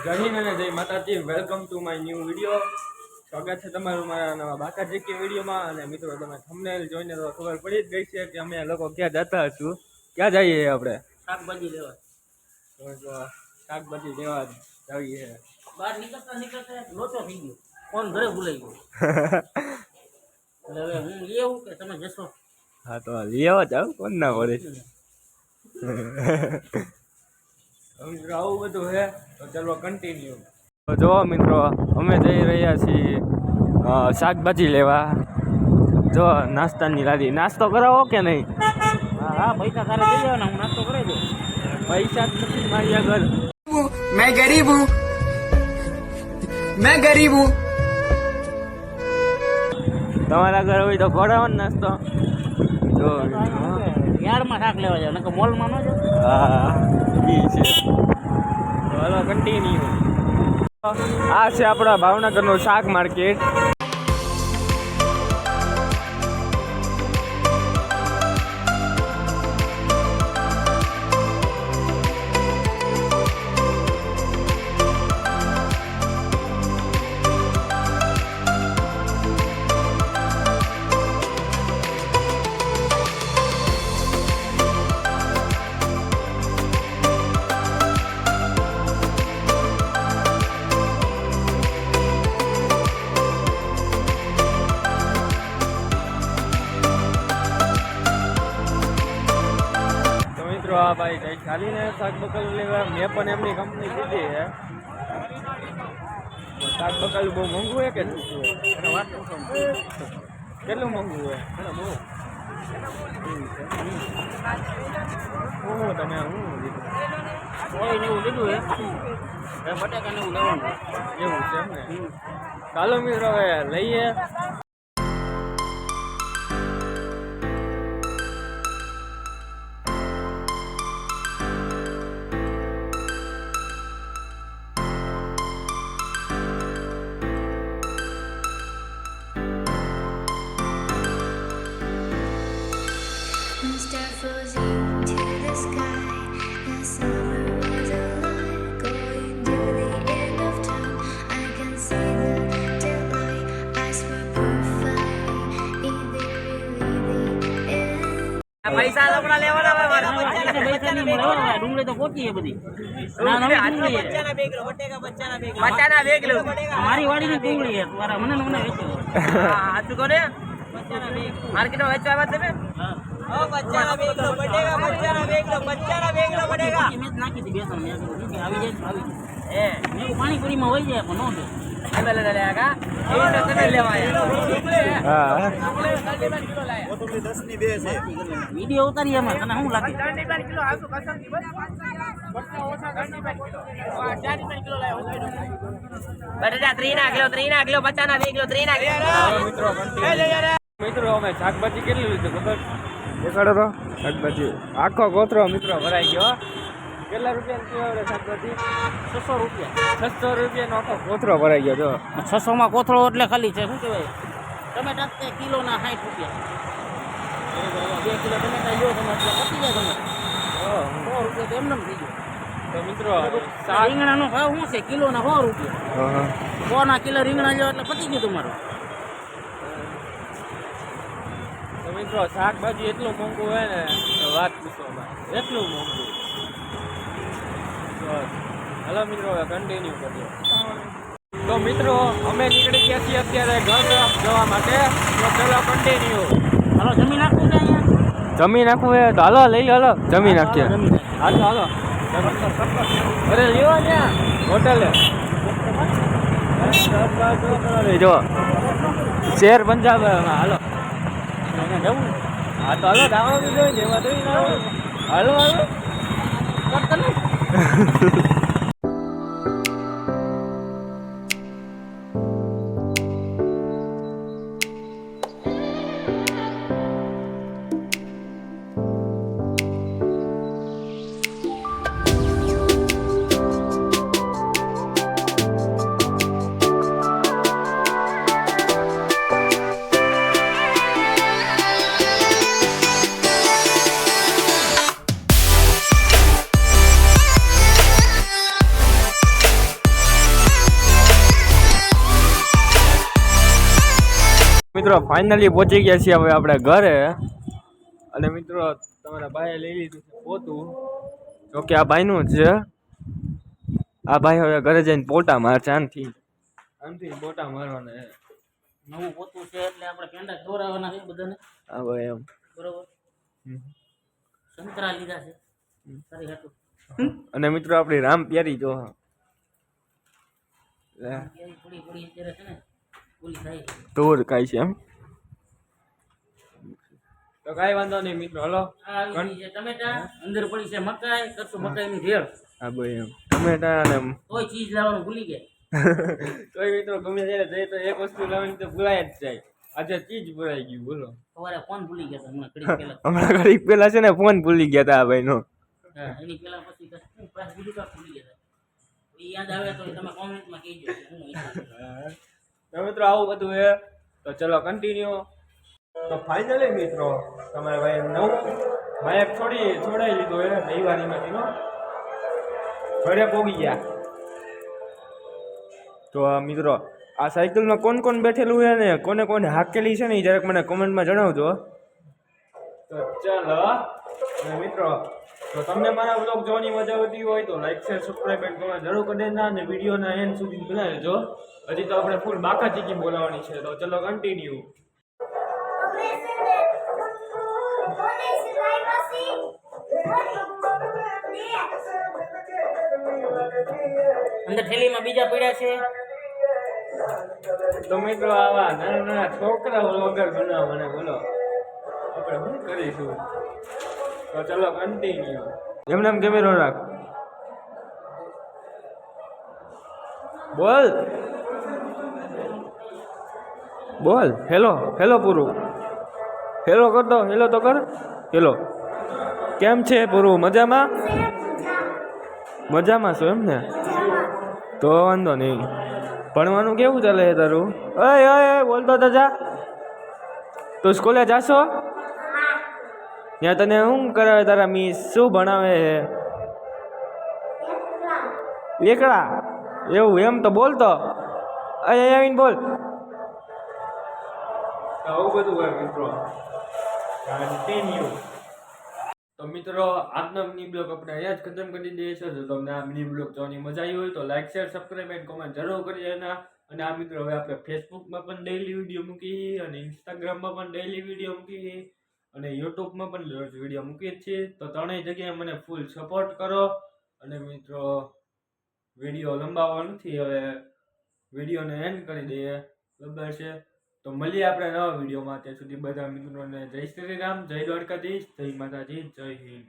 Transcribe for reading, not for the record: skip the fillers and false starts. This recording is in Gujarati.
જય હિન્દ અને જય માતાજી. Welcome to my new video. સ્વાગત છે તમારું મારા નવા બાકાજી કે વિડીયોમાં. અને મિત્રો તમે થંબનેલ જોઈને તો ખબર પડી જ ગઈ છે કે અમે લોકો ક્યાં જતા હશું. ક્યાં જઈએ આપણે? શાકભાજી લેવા. તો શાકભાજી લેવા જઈએ. બહાર નીકળતા લોચો થઈ ગયો. ફોન ઘરે ભૂલાઈ ગયો. એટલે હવે હું લેવું કે તમે જશો? હા તો લેવા જાવ, કોણ ના પડે. મિત્રો આવું બધું છે તો ચલો કન્ટિન્યુ. તો જો મિત્રો અમે જઈ રહ્યા છીએ શાકભાજી લેવા. જો નાસ્તાની લારી. નાસ્તો કરાવો કે નહીં? હા પૈસા તારે દઈ દેવાના, હું નાસ્તો કરાવી દઉં. પૈસા જ નથી મારી આગળ. मैं गरीब हूँ, मैं गरीब हूँ. તમારા આગળ હોય તો કરાવો ને નાસ્તો. જો યાર્ડમાં શાક લેવા જાવ, નકર મોલમાં ન જાવ. હા ઈ છે. તો હાલો કન્ટિન્યુ. આ છે આપણા ભાવનગરનું શાક માર્કેટ. આ ભાઈ કઈ ચાલીને શાક બકલ લેવા. મેં પણ એમની કંપની કીધી છે. શાક બકલ બહુ મોંઘું હોય કે કેટલું મોંઘું હોય? તમે શું લીધું? કોઈ ને એવું લીધું હે બટાકા ને એવું લેવાનું એવું છે એમ ને. ચાલો મિત્રો હવે લઈએ. Stars rose into the sky. The summer was alive, going to the end of time. I can see the daylight. Eyes were perfect. Is it really the end? પૈસા લોકડા લેવાના હોય મારા પૈસા નહીં મળે. ડુંગળી તો પોચી છે બધી. બચ્ચાના બે કિલો મારી વાડીની ડુંગળી છે. તમારા મને વેચો. હા તું કોને માર્કેટમાં વેચવા આવ્યા તમે? ઓ બચ્ચાના બે કિલો બટેકા, બચ્ચાના બે કિલો બટેકા. મેં નાખી હતી બેસન. મેં કીધું આવી જાય એ મેં પાણીપુરીમાં હોય જાય પણ ન દે. વિડીયો ઉતારી એમાં તને શું લાગે? બટેટા 3 કિલો, બચ્ચાના 2 કિલો, 3 કિલો. મિત્રો અમે શાકભાજી કેટલી લીધું ખબર? દેખાડો તો શાકભાજી આખો ગોથરો મિત્રો ભરાઈ ગયો. કેટલા રૂપિયા શાકભાજી? 600 રૂપિયા. 600 રૂપિયાનો આખો ગોથરો ભરાઈ ગયો. જો 600 માં કોથળો એટલે ખાલી છે શું કહેવાય ટમેટા કિલોના 60 રૂપિયા. 2 કિલો ટમેટા લો તમે એટલે પતી જાય તમે. 100 રૂપિયા તો એમને થઈ ગયો. તો મિત્રો રીંગણાનો ભાવ શું છે? કિલોના 100 રૂપિયા. 100 ના કિલો રીંગણા લો એટલે પતી ગયું તમારું. તો મિત્રો શાકભાજી એટલું મોંઘું હોય ને તો વાત પૂછો ભાઈ, એટલું મોંઘું. હાલો મિત્રો હવે કન્ટિન્યુ કરીએ. તો મિત્રો અમે નીકળી ગયા છીએ અત્યારે ઘર તરફ જવા માટે. તો ચલો કન્ટિન્યુ. હાલો જમી નાખવું છે અહીંયા? જમી નાખવું હોય તો હાલો લઈ હાલો જમી નાખીએ. હાલો હાલો અરે લેવા ત્યાં હોટલે જો શેર પંજાબ. હાલો જવું. હા તો હાલો દાવા બીજો જેવા તો હાલો હાલો મિત્રો ફાઇનલી પહોંચી ગયા છીએ હવે આપણે ઘરે. અને મિત્રો તમારા ભાઈએ લઈ લીધું છે પોતું. જોકે આ ભાઈનું જ છે. આ ભાઈ હવે ઘરે જઈને પોતા મારશે આનથી પોતા મારવાના છે. નવું પોતું છે એટલે આપણે પેંડા દોરાવાના છે બધાને. હા ભાઈ એમ. બરોબર. સંતરા લીધા છે. સારી હાટું. અને મિત્રો આપણી રામ પ્યારી જો પડી પડી અત્યારે છે ને પૂરી થાય છે. દૂર કાંઈ છે એમ. તો કાંઈ વાંધો નહીં મિત્રો હલો. આ આવી છે ટમેટા, અંદર પડી છે મકાઈ, કરશું મકાઈની ભેળ. હા ભાઈ એમ ટમેટા અને કોઈ ચીજ લાવવાનું ભૂલી ગયા. તોય મિત્રો ગમે ત્યારે જઈએ તો એક વસ્તુ લાવવાની તો ભૂલાય જ જાય. આજે ચીજ ભૂલાઈ ગયું બોલો. સવારે ફોન ભૂલી ગયા હતા હમણાં ઘડીક પહેલા. હમણાં ઘડીક પેલા છે ને ફોન ભૂલી ગયા હતા આ ભાઈનો. હા એની પહેલા પછી પાછું બીજું કાંઈક ભૂલી ગયા હતા. એ યાદ આવે તો તમે કોમેન્ટમાં કહેજો કે હું તો મિત્રો આવું બધું છે. તો ચલો કન્ટિન્યુ. તો ફાઇનલી મિત્રો તમારે ભાઈ નવું બાઇક છોડાઈ લીધો એ રવિવારીમાંથી નો ઘરે પોગી ગયા. તો મિત્રો આ સાયકલમાં કોણ કોણ બેઠેલું છે ને કોને કોને હાકેલી છે ને એ જરાક મને કોમેન્ટમાં જણાવજો. તો ચાલો અને મિત્રો તો તમને મારા બ્લોગ જોવાની મજા આવતી હોય તો like share subscribe and comment જરૂર કરી દેના અને વિડીયોના એન્ડ સુધી બનાવી દેજો. હજી તો આપણે ફૂલ બાકા ચીકી બોલાવવાની છે. તો ચલો કન્ટિન્યુ. અંદર થેલીમાં બીજા પડ્યા છે. તો મિત્રો આવા નાના નાના છોકરાઓ વગર બનાવો મને બોલો આપણે શું કરીશું. તો ચલો કન્ટિન્યુ. એમને એમ કેમેરો રાખ. બોલ બોલ હેલો પૂરું હેલો કર દો. હેલો તો કર. હેલો કેમ છે પૂરું? મજામાં છો એમ ને? તો વાંધો નહીં. ભણવાનું કેવું ચાલે છે તારું? ઓય બોલતો તો જા. તું સ્કૂલે જાશો? ત્યાં તને શું કરાવે તારા મિસ? શું ભણાવે છે? એકડા એવું એમ તો બોલતો. અહીંયા આવીને બોલ. આવું બધું હોય મિત્રો. કન્ટિન્યુ. તો મિત્રો આજનો મિની બ્લોગ આપણે અહીંયા જ ખતમ કરી દઈએ છીએ. જો તમને આ મિની બ્લોગ જોવાની મજા આવી હોય તો like share subscribe and comment જરૂર કરી દેના. અને આ મિત્રો હવે આપણે ફેસબુકમાં પણ ડેઈલી વિડીયો મૂકી અને ઇન્સ્ટાગ્રામમાં પણ ડેઈલી વિડીયો મૂકી અને યુટ્યુબમાં પણ રોજ વિડીયો મૂકીએ જ છીએ. તો ત્રણેય જગ્યાએ મને ફૂલ સપોર્ટ કરો. અને મિત્રો વિડીયો લંબાવવા નથી, હવે વિડીયોને એન્ડ કરી દઈએ બરાબર છે. તો મળીએ આપણે નવા વિડીયોમાં. ત્યાં સુધી બધા મિત્રોને જય શ્રી રામ, જય દ્વારકાધીશ, જય માતાજી, જય હિન્દ.